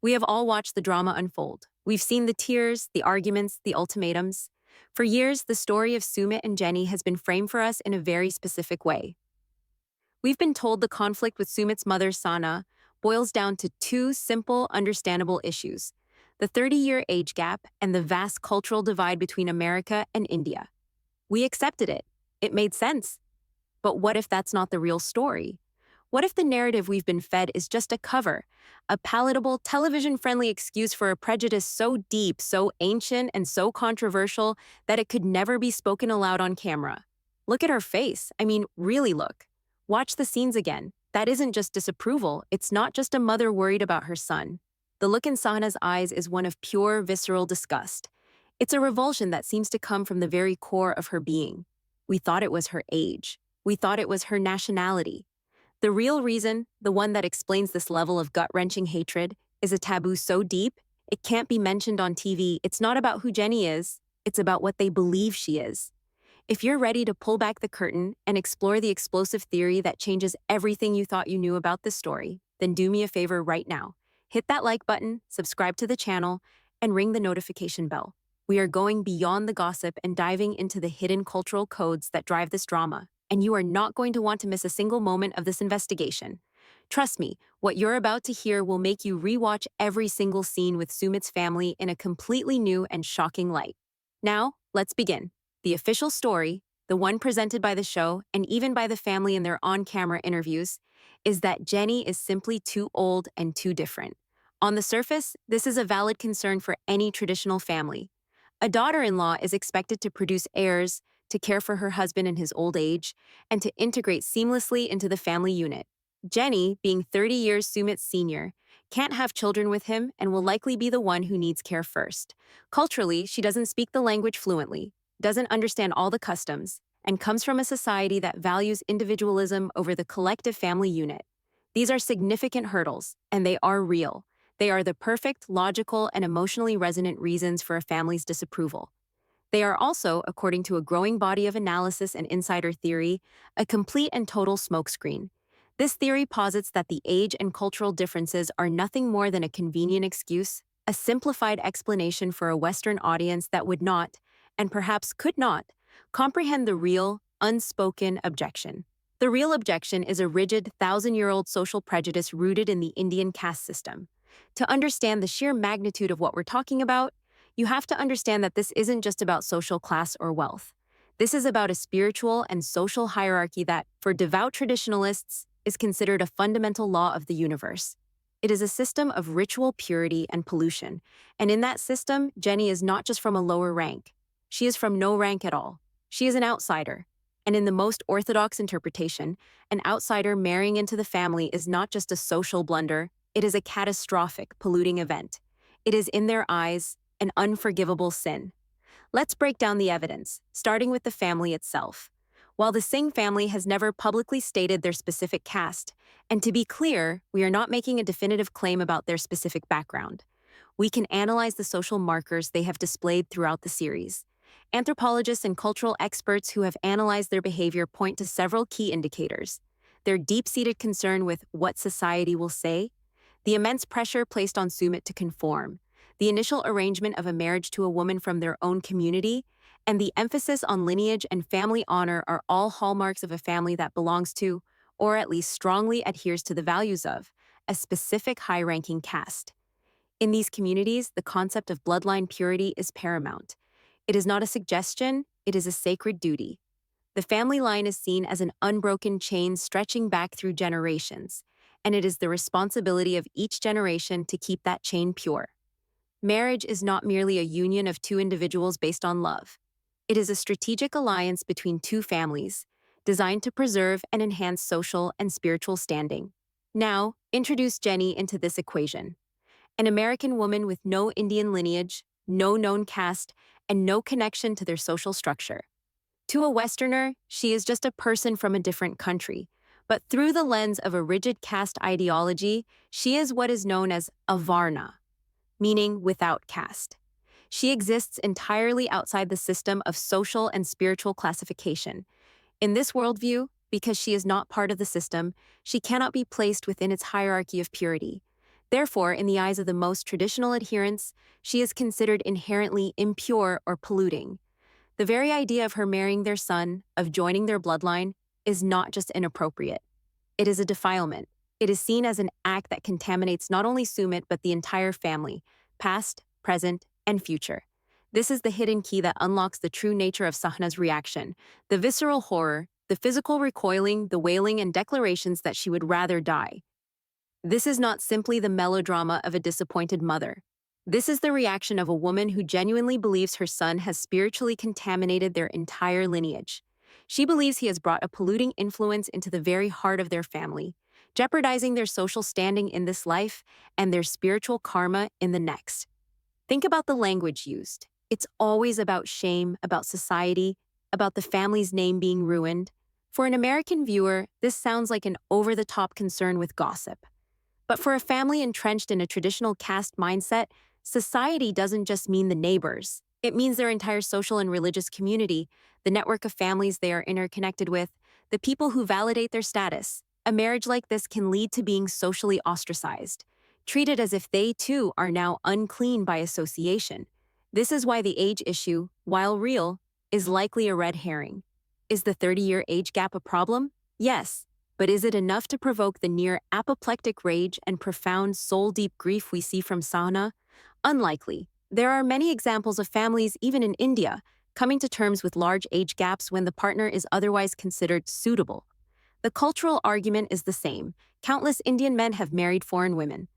We have all watched the drama unfold. We've seen the tears, the arguments, the ultimatums. For years, the story of Sumit and Jenny has been framed for us in a very specific way. We've been told the conflict with Sumit's mother, Sahna, boils down to two simple, understandable issues: the 30-year age gap and the vast cultural divide between America and India. We accepted it. It made sense. But what if that's not the real story? What if the narrative we've been fed is just a cover, a palatable, television-friendly excuse for a prejudice so deep, so ancient, and so controversial that it could never be spoken aloud on camera? Look at her face. I mean, really look. Watch the scenes again. That isn't just disapproval. It's not just a mother worried about her son. The look in Sahna's eyes is one of pure, visceral disgust. It's a revulsion that seems to come from the very core of her being. We thought it was her age. We thought it was her nationality. The real reason, the one that explains this level of gut-wrenching hatred, is a taboo so deep, it can't be mentioned on TV. It's not about who Jenny is, it's about what they believe she is. If you're ready to pull back the curtain and explore the explosive theory that changes everything you thought you knew about this story, then do me a favor right now. Hit that like button, subscribe to the channel, and ring the notification bell. We are going beyond the gossip and diving into the hidden cultural codes that drive this drama, and you are not going to want to miss a single moment of this investigation. Trust me, what you're about to hear will make you rewatch every single scene with Sumit's family in a completely new and shocking light. Now, let's begin. The official story, the one presented by the show and even by the family in their on-camera interviews, is that Jenny is simply too old and too different. On the surface, this is a valid concern for any traditional family. A daughter-in-law is expected to produce heirs, to care for her husband in his old age, and to integrate seamlessly into the family unit. Jenny, being 30 years Sumit's senior, can't have children with him and will likely be the one who needs care first. Culturally, she doesn't speak the language fluently, doesn't understand all the customs, and comes from a society that values individualism over the collective family unit. These are significant hurdles, and they are real. They are the perfect, logical, and emotionally resonant reasons for a family's disapproval. They are also, according to a growing body of analysis and insider theory, a complete and total smokescreen. This theory posits that the age and cultural differences are nothing more than a convenient excuse, a simplified explanation for a Western audience that would not, and perhaps could not, comprehend the real, unspoken objection. The real objection is a rigid, thousand-year-old social prejudice rooted in the Indian caste system. To understand the sheer magnitude of what we're talking about, you have to understand that this isn't just about social class or wealth. This is about a spiritual and social hierarchy that, for devout traditionalists, is considered a fundamental law of the universe. It is a system of ritual purity and pollution, and in that system, Jenny is not just from a lower rank. She is from no rank at all. She is an outsider. And in the most orthodox interpretation, an outsider marrying into the family is not just a social blunder, it is a catastrophic, polluting event. It is, in their eyes, an unforgivable sin. Let's break down the evidence, starting with the family itself. While the Singh family has never publicly stated their specific caste, and to be clear, we are not making a definitive claim about their specific background, we can analyze the social markers they have displayed throughout the series. Anthropologists and cultural experts who have analyzed their behavior point to several key indicators: their deep-seated concern with what society will say, the immense pressure placed on Sumit to conform, the initial arrangement of a marriage to a woman from their own community, and the emphasis on lineage and family honor are all hallmarks of a family that belongs to, or at least strongly adheres to the values of, a specific high-ranking caste. In these communities, the concept of bloodline purity is paramount. It is not a suggestion, it is a sacred duty. The family line is seen as an unbroken chain stretching back through generations, and it is the responsibility of each generation to keep that chain pure. Marriage is not merely a union of two individuals based on love. It is a strategic alliance between two families, designed to preserve and enhance social and spiritual standing. Now, introduce Jenny into this equation. An American woman with no Indian lineage, no known caste, and no connection to their social structure. To a Westerner, she is just a person from a different country, but through the lens of a rigid caste ideology, she is what is known as a Varna, meaning without caste. She exists entirely outside the system of social and spiritual classification. In this worldview, because she is not part of the system, she cannot be placed within its hierarchy of purity. Therefore, in the eyes of the most traditional adherents, she is considered inherently impure or polluting. The very idea of her marrying their son, of joining their bloodline, is not just inappropriate. It is a defilement. It is seen as an act that contaminates not only Sumit but the entire family, past, present, and future. This is the hidden key that unlocks the true nature of Sahna's reaction, the visceral horror, the physical recoiling, the wailing, and declarations that she would rather die. This is not simply the melodrama of a disappointed mother. This is the reaction of a woman who genuinely believes her son has spiritually contaminated their entire lineage. She believes he has brought a polluting influence into the very heart of their family, jeopardizing their social standing in this life and their spiritual karma in the next. Think about the language used. It's always about shame, about society, about the family's name being ruined. For an American viewer, this sounds like an over-the-top concern with gossip. But for a family entrenched in a traditional caste mindset, society doesn't just mean the neighbors. It means their entire social and religious community, the network of families they are interconnected with, the people who validate their status. A marriage like this can lead to being socially ostracized, treated as if they too are now unclean by association. This is why the age issue, while real, is likely a red herring. Is the 30-year age gap a problem? Yes. But is it enough to provoke the near apoplectic rage and profound soul-deep grief we see from Sahna? Unlikely. There are many examples of families, even in India, coming to terms with large age gaps when the partner is otherwise considered suitable. The cultural argument is the same. Countless Indian men have married foreign women.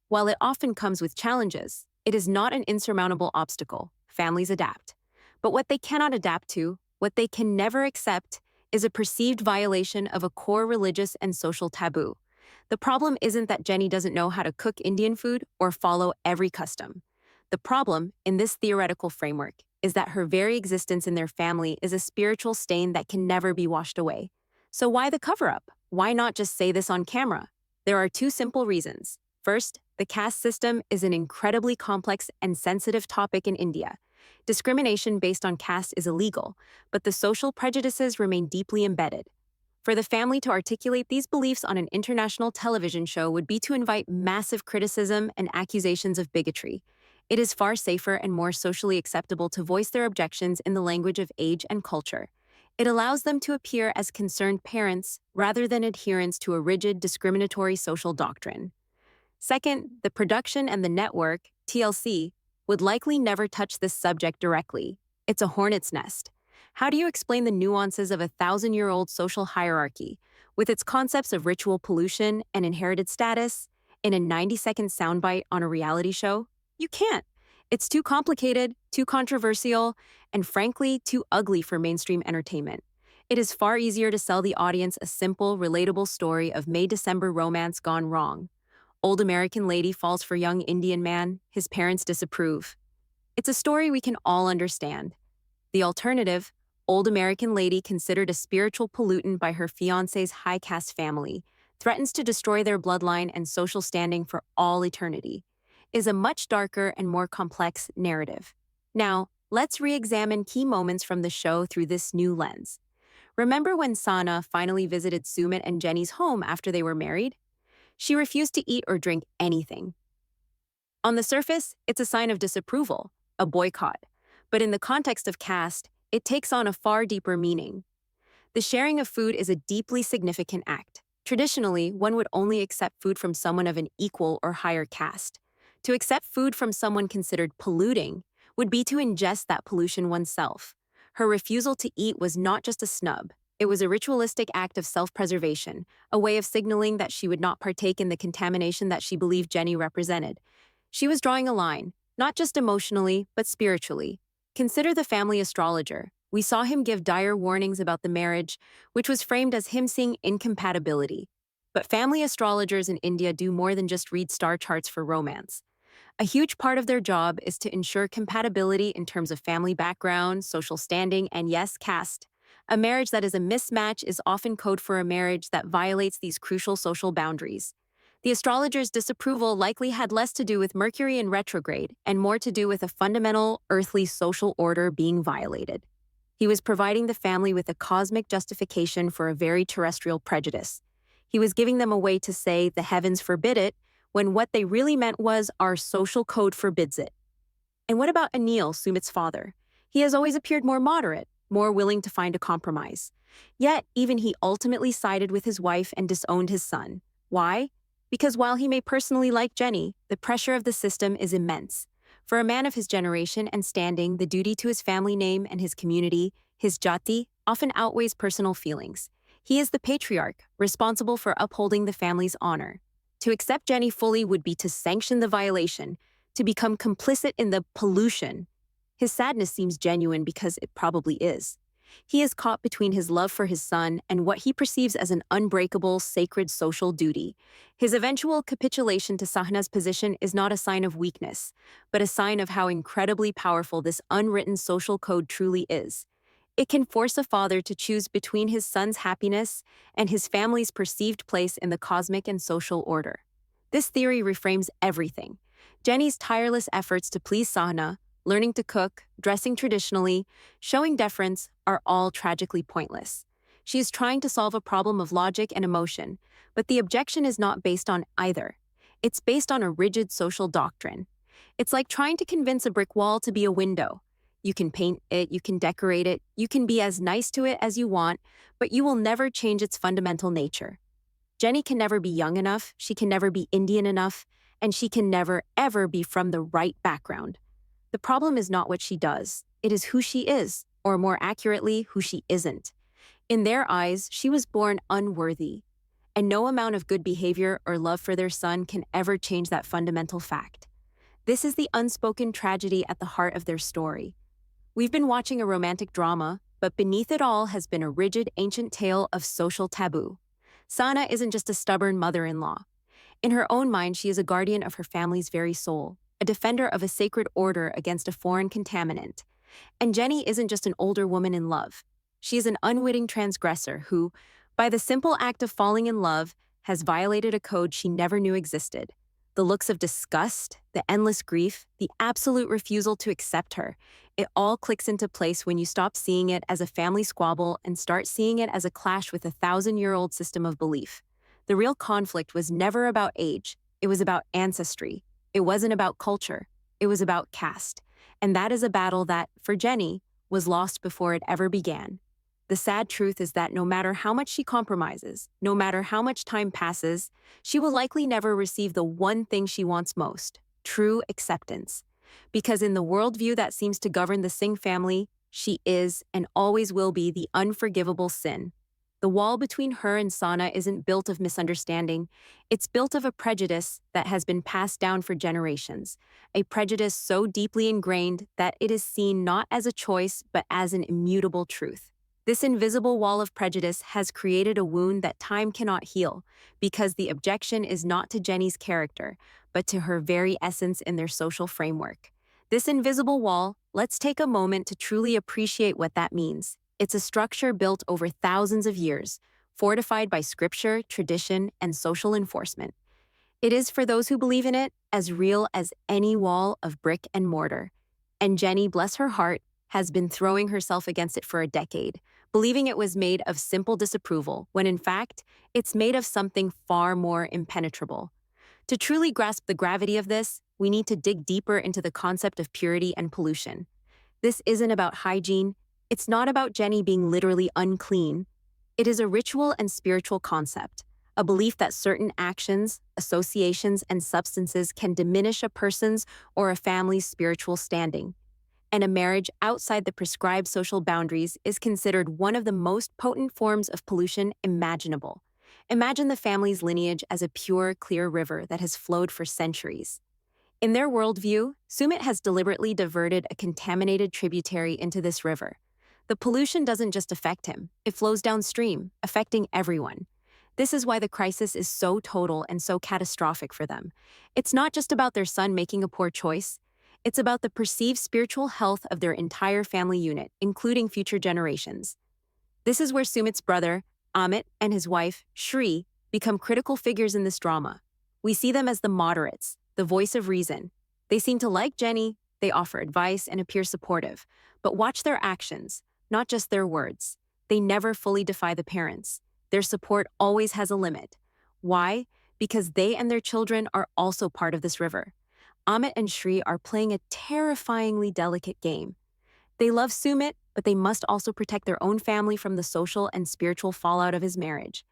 While it often comes with challenges, it is not an insurmountable obstacle. Families adapt. But what they cannot adapt to, what they can never accept, is a perceived violation of a core religious and social taboo. The problem isn't that Jenny doesn't know how to cook Indian food or follow every custom. The problem, in this theoretical framework, is that her very existence in their family is a spiritual stain that can never be washed away. So why the cover-up? Why not just say this on camera? There are two simple reasons. First, the caste system is an incredibly complex and sensitive topic in India. Discrimination based on caste is illegal, but the social prejudices remain deeply embedded. For the family to articulate these beliefs on an international television show would be to invite massive criticism and accusations of bigotry. It is far safer and more socially acceptable to voice their objections in the language of age and culture. It allows them to appear as concerned parents rather than adherents to a rigid, discriminatory social doctrine. Second, the production and the network, TLC, would likely never touch this subject directly. It's a hornet's nest. How do you explain the nuances of a 1,000-year-old social hierarchy, with its concepts of ritual pollution and inherited status, in a 90-second soundbite on a reality show? You can't. It's too complicated, too controversial, and frankly, too ugly for mainstream entertainment. It is far easier to sell the audience a simple, relatable story of May-December romance gone wrong. Old American lady falls for young Indian man, his parents disapprove. It's a story we can all understand. The alternative, old American lady considered a spiritual pollutant by her fiancé's high caste family, threatens to destroy their bloodline and social standing for all eternity, is a much darker and more complex narrative. Now, let's re-examine key moments from the show through this new lens. Remember when Sahna finally visited Sumit and Jenny's home after they were married? She refused to eat or drink anything. On the surface, it's a sign of disapproval, a boycott. But in the context of caste, it takes on a far deeper meaning. The sharing of food is a deeply significant act. Traditionally, one would only accept food from someone of an equal or higher caste. To accept food from someone considered polluting would be to ingest that pollution oneself. Her refusal to eat was not just a snub. It was a ritualistic act of self-preservation, a way of signaling that she would not partake in the contamination that she believed Jenny represented. She was drawing a line, not just emotionally, but spiritually. Consider the family astrologer. We saw him give dire warnings about the marriage, which was framed as him seeing incompatibility. But family astrologers in India do more than just read star charts for romance. A huge part of their job is to ensure compatibility in terms of family background, social standing, and yes, caste. A marriage that is a mismatch is often code for a marriage that violates these crucial social boundaries. The astrologer's disapproval likely had less to do with Mercury in retrograde and more to do with a fundamental, earthly social order being violated. He was providing the family with a cosmic justification for a very terrestrial prejudice. He was giving them a way to say, the heavens forbid it, when what they really meant was our social code forbids it. And what about Anil, Sumit's father? He has always appeared more moderate, more willing to find a compromise. Yet, even he ultimately sided with his wife and disowned his son. Why? Because while he may personally like Jenny, the pressure of the system is immense. For a man of his generation and standing, the duty to his family name and his community, his jati, often outweighs personal feelings. He is the patriarch, responsible for upholding the family's honor. To accept Jenny fully would be to sanction the violation, to become complicit in the pollution. His sadness seems genuine because it probably is. He is caught between his love for his son and what he perceives as an unbreakable, sacred social duty. His eventual capitulation to Sahna's position is not a sign of weakness, but a sign of how incredibly powerful this unwritten social code truly is. It can force a father to choose between his son's happiness and his family's perceived place in the cosmic and social order. This theory reframes everything. Jenny's tireless efforts to please Sahna, learning to cook, dressing traditionally, showing deference are all tragically pointless. She is trying to solve a problem of logic and emotion, but the objection is not based on either. It's based on a rigid social doctrine. It's like trying to convince a brick wall to be a window. You can paint it, you can decorate it, you can be as nice to it as you want, but you will never change its fundamental nature. Jenny can never be young enough, she can never be Indian enough, and she can never, ever be from the right background. The problem is not what she does, it is who she is, or more accurately, who she isn't. In their eyes, she was born unworthy, and no amount of good behavior or love for their son can ever change that fundamental fact. This is the unspoken tragedy at the heart of their story. We've been watching a romantic drama, but beneath it all has been a rigid, ancient tale of social taboo. Sahna isn't just a stubborn mother-in-law. In her own mind, she is a guardian of her family's very soul, a defender of a sacred order against a foreign contaminant. And Jenny isn't just an older woman in love. She is an unwitting transgressor who, by the simple act of falling in love, has violated a code she never knew existed. The looks of disgust, the endless grief, the absolute refusal to accept her, it all clicks into place when you stop seeing it as a family squabble and start seeing it as a clash with a 1,000-year-old system of belief. The real conflict was never about age, it was about ancestry. It wasn't about culture, it was about caste. And that is a battle that, for Jenny, was lost before it ever began. The sad truth is that no matter how much she compromises, no matter how much time passes, she will likely never receive the one thing she wants most, true acceptance. Because in the worldview that seems to govern the Singh family, she is and always will be the unforgivable sin. The wall between her and Sahna isn't built of misunderstanding, it's built of a prejudice that has been passed down for generations, a prejudice so deeply ingrained that it is seen not as a choice but as an immutable truth. This invisible wall of prejudice has created a wound that time cannot heal, because the objection is not to Jenny's character, but to her very essence in their social framework. This invisible wall, let's take a moment to truly appreciate what that means. It's a structure built over thousands of years, fortified by scripture, tradition, and social enforcement. It is, for those who believe in it, as real as any wall of brick and mortar. And Jenny, bless her heart, has been throwing herself against it for a decade, believing it was made of simple disapproval, when in fact, it's made of something far more impenetrable. To truly grasp the gravity of this, we need to dig deeper into the concept of purity and pollution. This isn't about hygiene, it's not about Jenny being literally unclean. It is a ritual and spiritual concept, a belief that certain actions, associations, and substances can diminish a person's or a family's spiritual standing. And a marriage outside the prescribed social boundaries is considered one of the most potent forms of pollution imaginable. Imagine the family's lineage as a pure, clear river that has flowed for centuries. In their worldview, Sumit has deliberately diverted a contaminated tributary into this river. The pollution doesn't just affect him, it flows downstream, affecting everyone. This is why the crisis is so total and so catastrophic for them. It's not just about their son making a poor choice, it's about the perceived spiritual health of their entire family unit, including future generations. This is where Sumit's brother, Amit, and his wife, Shri, become critical figures in this drama. We see them as the moderates, the voice of reason. They seem to like Jenny, they offer advice and appear supportive, but watch their actions, not just their words. They never fully defy the parents. Their support always has a limit. Why? because they and their children are also part of this river. Amit and Shri are playing a terrifyingly delicate game. They love Sumit, but they must also protect their own family from the social and spiritual fallout of his marriage.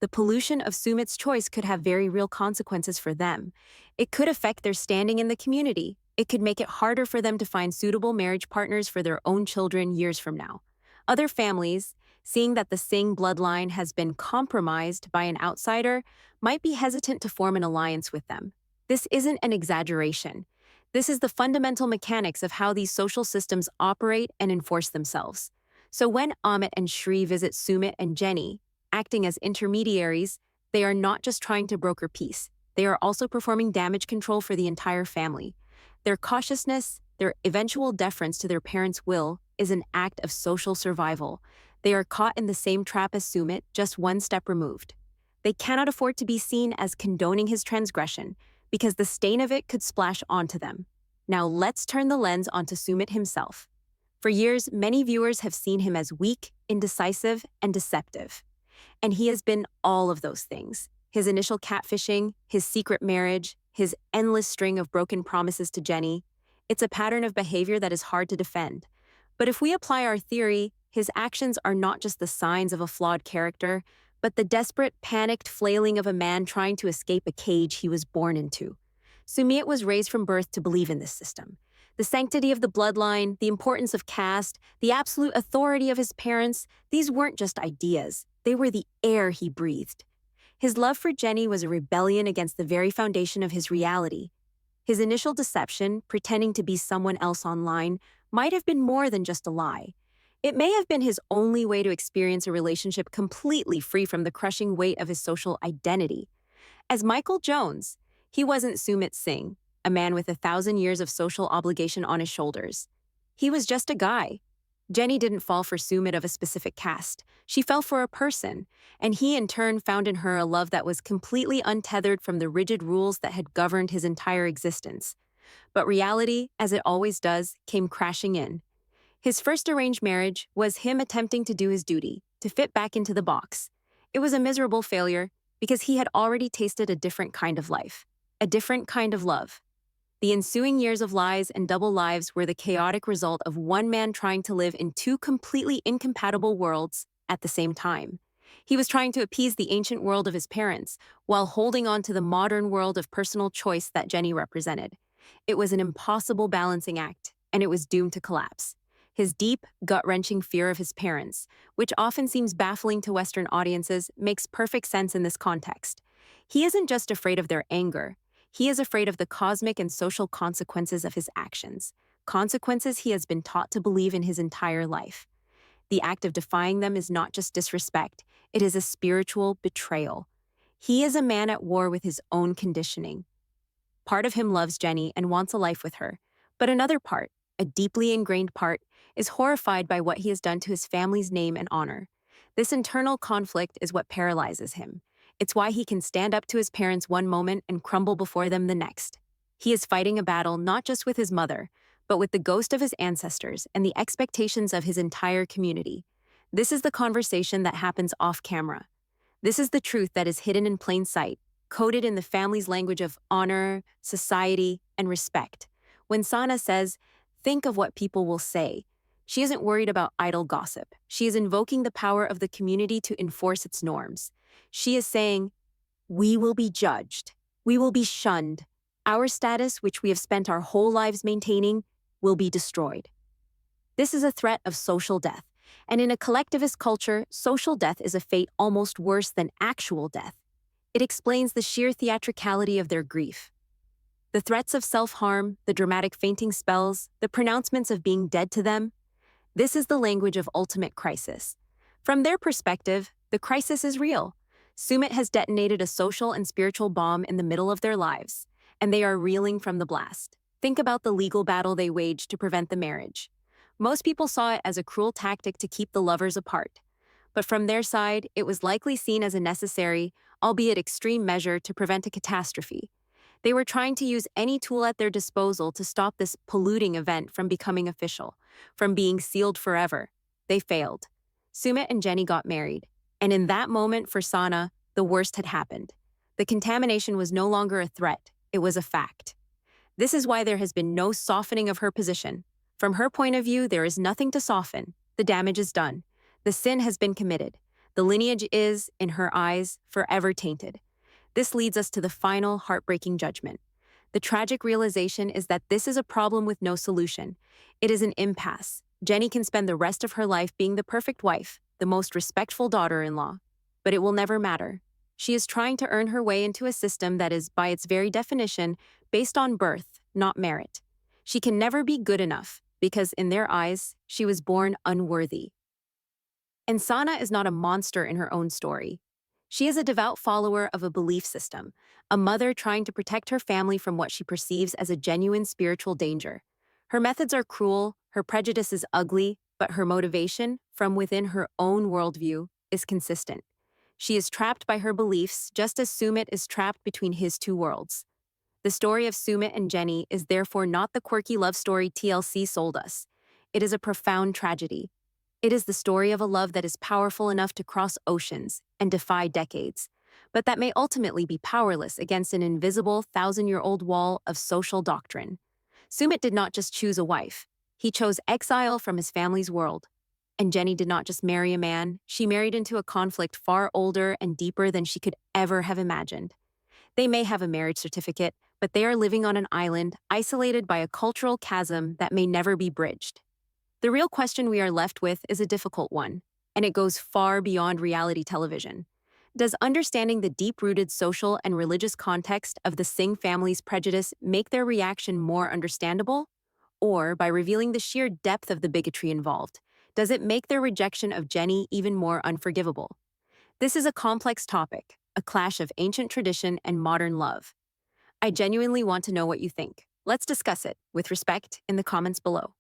The pollution of Sumit's choice could have very real consequences for them. It could affect their standing in the community. It could make it harder for them to find suitable marriage partners for their own children years from now. Other families, seeing that the Singh bloodline has been compromised by an outsider, might be hesitant to form an alliance with them. This isn't an exaggeration. This is the fundamental mechanics of how these social systems operate and enforce themselves. So when Amit and Shri visit Sumit and Jenny, acting as intermediaries, they are not just trying to broker peace. They are also performing damage control for the entire family. Their cautiousness, their eventual deference to their parents' will, is an act of social survival. They are caught in the same trap as Sumit, just one step removed. They cannot afford to be seen as condoning his transgression, because the stain of it could splash onto them. Now let's turn the lens onto Sumit himself. For years, many viewers have seen him as weak, indecisive, and deceptive. And he has been all of those things. His initial catfishing, his secret marriage, his endless string of broken promises to Jenny. It's a pattern of behavior that is hard to defend. But if we apply our theory, his actions are not just the signs of a flawed character, but the desperate, panicked flailing of a man trying to escape a cage he was born into. Sumit was raised from birth to believe in this system. The sanctity of the bloodline, the importance of caste, the absolute authority of his parents, these weren't just ideas. They were the air he breathed. His love for Jenny was a rebellion against the very foundation of his reality. His initial deception, pretending to be someone else online, might have been more than just a lie. It may have been his only way to experience a relationship completely free from the crushing weight of his social identity. As Michael Jones, he wasn't Sumit Singh, a man with 1,000 years of social obligation on his shoulders. He was just a guy. Jenny didn't fall for Sumit of a specific caste. She fell for a person, and he in turn found in her a love that was completely untethered from the rigid rules that had governed his entire existence. But reality, as it always does, came crashing in. His first arranged marriage was him attempting to do his duty, to fit back into the box. It was a miserable failure because he had already tasted a different kind of life, a different kind of love. The ensuing years of lies and double lives were the chaotic result of one man trying to live in two completely incompatible worlds at the same time. He was trying to appease the ancient world of his parents while holding on to the modern world of personal choice that Jenny represented. It was an impossible balancing act, and it was doomed to collapse. His deep, gut-wrenching fear of his parents, which often seems baffling to Western audiences, makes perfect sense in this context. He isn't just afraid of their anger. He is afraid of the cosmic and social consequences of his actions, consequences he has been taught to believe in his entire life. The act of defying them is not just disrespect, it is a spiritual betrayal. He is a man at war with his own conditioning. Part of him loves Jenny and wants a life with her, but another part, a deeply ingrained part, is horrified by what he has done to his family's name and honor. This internal conflict is what paralyzes him. It's why he can stand up to his parents one moment and crumble before them the next. He is fighting a battle not just with his mother, but with the ghost of his ancestors and the expectations of his entire community. This is the conversation that happens off camera. This is the truth that is hidden in plain sight, coded in the family's language of honor, society, and respect. When Sahna says, "Think of what people will say," she isn't worried about idle gossip. She is invoking the power of the community to enforce its norms. She is saying, "We will be judged. We will be shunned. Our status, which we have spent our whole lives maintaining, will be destroyed." This is a threat of social death. And in a collectivist culture, social death is a fate almost worse than actual death. It explains the sheer theatricality of their grief. The threats of self-harm, the dramatic fainting spells, the pronouncements of being dead to them, this is the language of ultimate crisis. From their perspective, the crisis is real. Sumit has detonated a social and spiritual bomb in the middle of their lives, and they are reeling from the blast. Think about the legal battle they waged to prevent the marriage. Most people saw it as a cruel tactic to keep the lovers apart. But from their side, it was likely seen as a necessary, albeit extreme measure to prevent a catastrophe. They were trying to use any tool at their disposal to stop this polluting event from becoming official, from being sealed forever. They failed. Sumit and Jenny got married. And in that moment for Sahna, the worst had happened. The contamination was no longer a threat, it was a fact. This is why there has been no softening of her position. From her point of view, there is nothing to soften. The damage is done. The sin has been committed. The lineage is, in her eyes, forever tainted. This leads us to the final, heartbreaking judgment. The tragic realization is that this is a problem with no solution. It is an impasse. Jenny can spend the rest of her life being the perfect wife, the most respectful daughter-in-law. But it will never matter. She is trying to earn her way into a system that is, by its very definition, based on birth, not merit. She can never be good enough, because in their eyes, she was born unworthy. And Sahna is not a monster in her own story. She is a devout follower of a belief system, a mother trying to protect her family from what she perceives as a genuine spiritual danger. Her methods are cruel, her prejudice is ugly, but her motivation, from within her own worldview, is consistent. She is trapped by her beliefs, just as Sumit is trapped between his two worlds. The story of Sumit and Jenny is therefore not the quirky love story TLC sold us. It is a profound tragedy. It is the story of a love that is powerful enough to cross oceans and defy decades, but that may ultimately be powerless against an invisible, thousand-year-old wall of social doctrine. Sumit did not just choose a wife. He chose exile from his family's world. And Jenny did not just marry a man, she married into a conflict far older and deeper than she could ever have imagined. They may have a marriage certificate, but they are living on an island, isolated by a cultural chasm that may never be bridged. The real question we are left with is a difficult one, and it goes far beyond reality television. Does understanding the deep-rooted social and religious context of the Singh family's prejudice make their reaction more understandable? Or, by revealing the sheer depth of the bigotry involved, does it make their rejection of Jenny even more unforgivable? This is a complex topic, a clash of ancient tradition and modern love. I genuinely want to know what you think. Let's discuss it, with respect, in the comments below.